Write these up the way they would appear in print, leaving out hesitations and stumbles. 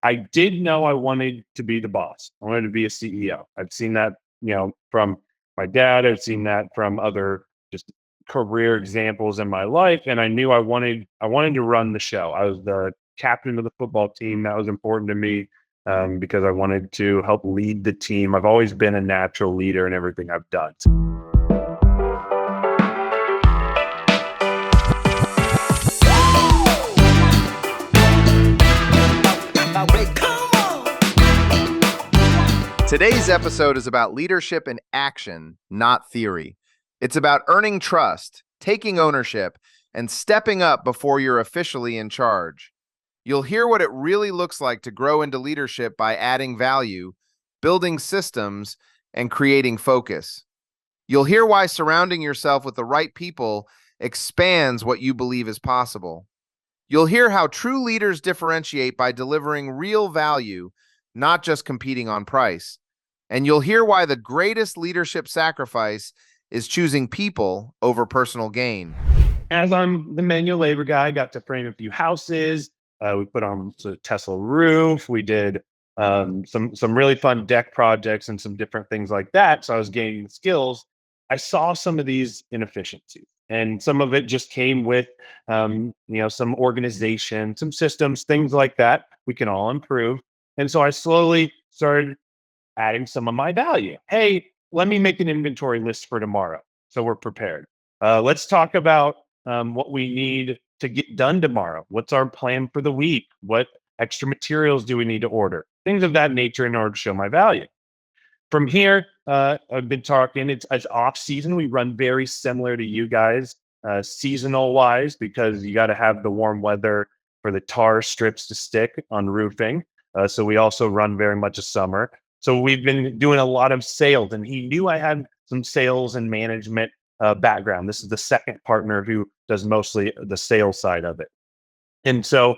I did know I wanted to be the boss. I wanted to be a CEO. I've seen that, from my dad. I've seen that from other just career examples in my life. And I knew I wanted to run the show. I was the captain of the football team. That was important to me because I wanted to help lead the team. I've always been a natural leader in everything I've done. Today's episode is about leadership in action, not theory. It's about earning trust, taking ownership, and stepping up before you're officially in charge. You'll hear what it really looks like to grow into leadership by adding value, building systems, and creating focus. You'll hear why surrounding yourself with the right people expands what you believe is possible. You'll hear how true leaders differentiate by delivering real value, not just competing on price. And you'll hear why the greatest leadership sacrifice is choosing people over personal gain. As I'm the manual labor guy, I got to frame a few houses. We put on a Tesla roof. We did some really fun deck projects and some different things like that. So I was gaining skills. I saw some of these inefficiencies, and some of it just came with some organization, some systems, things like that. We can all improve. And so I slowly started adding some of my value. Hey, let me make an inventory list for tomorrow so we're prepared. Let's talk about what we need to get done tomorrow. What's our plan for the week? What extra materials do we need to order? Things of that nature in order to show my value. From here, I've been talking, it's off season. We run very similar to you guys, seasonal wise, because you got to have the warm weather for the tar strips to stick on roofing. So we also run very much a summer. So we've been doing a lot of sales, and he knew I had some sales and management background. This is the second partner who does mostly the sales side of it. And so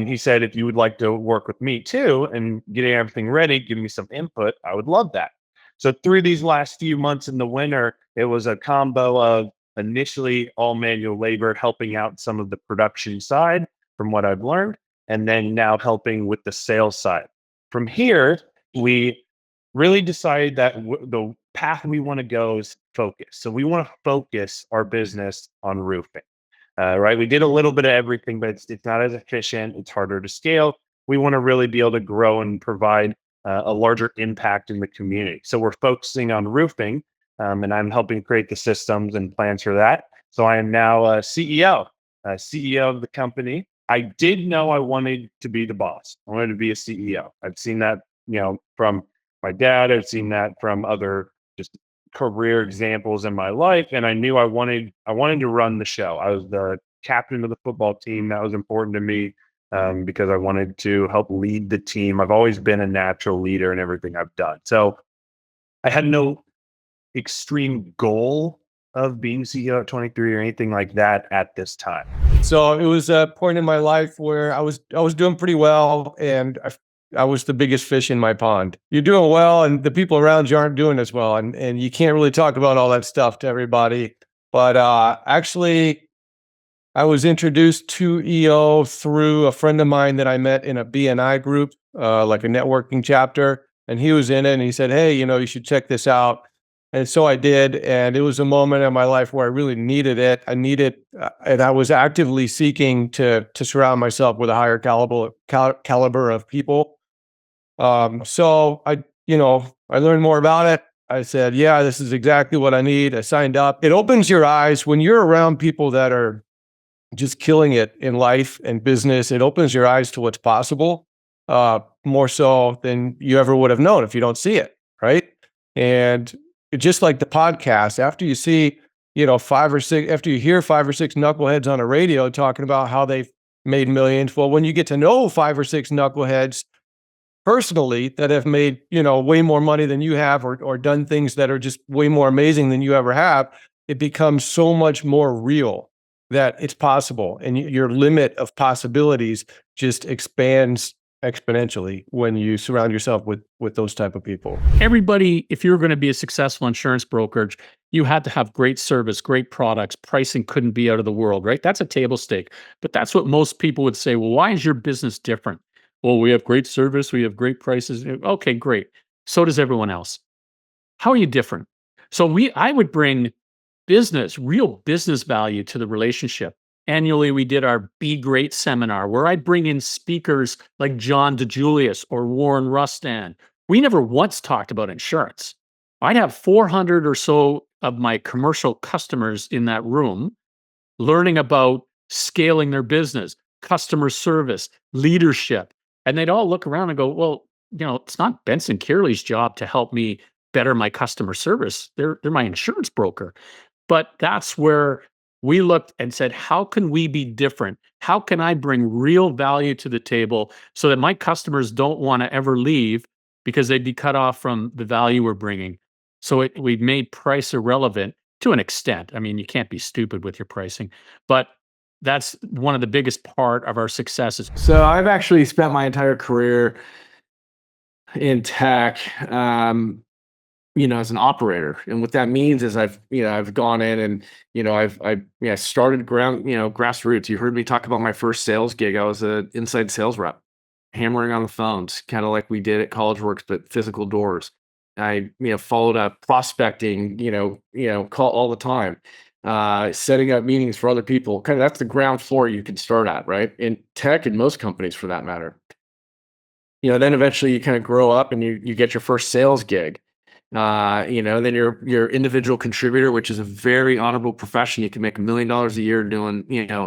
he said, if you would like to work with me too and getting everything ready, give me some input, I would love that. So through these last few months in the winter, it was a combo of initially all manual labor, helping out some of the production side from what I've learned, and then now helping with the sales side. From here, we really decided that the path we want to go is focus. So we want to focus our business on roofing, right? We did a little bit of everything, but it's not as efficient. It's harder to scale. We want to really be able to grow and provide a larger impact in the community. So we're focusing on roofing, and I'm helping create the systems and plans for that. So I am now a CEO of the company. I did know I wanted to be the boss. I wanted to be a CEO. I've seen that, from my dad. I've seen that from other just career examples in my life. And I knew I wanted to run the show. I was the captain of the football team. That was important to me because I wanted to help lead the team. I've always been a natural leader in everything I've done. So I had no extreme goal of being CEO at 23 or anything like that at this time. So it was a point in my life where I was doing pretty well, and I was the biggest fish in my pond. You're doing well, and the people around you aren't doing as well, and you can't really talk about all that stuff to everybody. But actually, I was introduced to EO through a friend of mine that I met in a BNI group, like a networking chapter, and he was in it, and he said, "Hey, you should check this out." And so I did, and it was a moment in my life where I really needed it. And I was actively seeking to surround myself with a higher caliber of people. So I learned more about it. I said, yeah, this is exactly what I need. I signed up. It opens your eyes when you're around people that are just killing it in life and business. It opens your eyes to what's possible, more so than you ever would have known if you don't see it, right? And just like the podcast, after you see, after you hear 5 or 6 knuckleheads on a radio talking about how they've made millions, well, when you get to know 5 or 6 knuckleheads personally that have made, way more money than you have, or done things that are just way more amazing than you ever have, it becomes so much more real that it's possible. And your limit of possibilities just expands exponentially when you surround yourself with those type of people. Everybody, if you're going to be a successful insurance brokerage, you had to have great service, great products. Pricing couldn't be out of the world, right? That's a table stake. But that's what most people would say. Well, why is your business different? Well, we have great service, we have great prices. Okay, great. So does everyone else. How are you different? So I would bring real business value to the relationship. Annually, we did our Be Great seminar where I'd bring in speakers like John DeJulius or Warren Rustan. We never once talked about insurance. I'd have 400 or so of my commercial customers in that room learning about scaling their business, customer service, leadership. And they'd all look around and go, well, it's not Benson Kearley's job to help me better my customer service. They're my insurance broker. But that's where we looked and said, how can we be different? How can I bring real value to the table so that my customers don't want to ever leave because they'd be cut off from the value we're bringing? So we made price irrelevant to an extent. I mean, you can't be stupid with your pricing, but that's one of the biggest part of our successes. So I've actually spent my entire career in tech, as an operator. And what that means is I've gone in and, I started grassroots. You heard me talk about my first sales gig. I was an inside sales rep, hammering on the phones, kind of like we did at College Works, but physical doors. I, followed up prospecting, call all the time, setting up meetings for other people. Kind of that's the ground floor you can start at, right? In tech and most companies for that matter. Then eventually you kind of grow up and you get your first sales gig. Then you're individual contributor, which is a very honorable profession. You can make $1 million a year doing,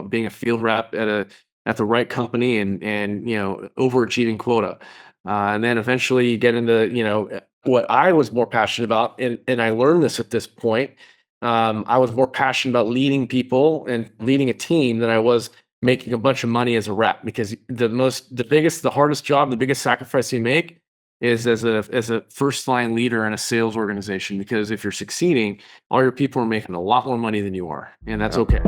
being a field rep at the right company and overachieving quota. And then eventually you get into, what I was more passionate about, and I learned this at this point. I was more passionate about leading people and leading a team than I was making a bunch of money as a rep, because the hardest job, the biggest sacrifice you make is as a first line leader in a sales organization, because if you're succeeding, all your people are making a lot more money than you are, and that's okay.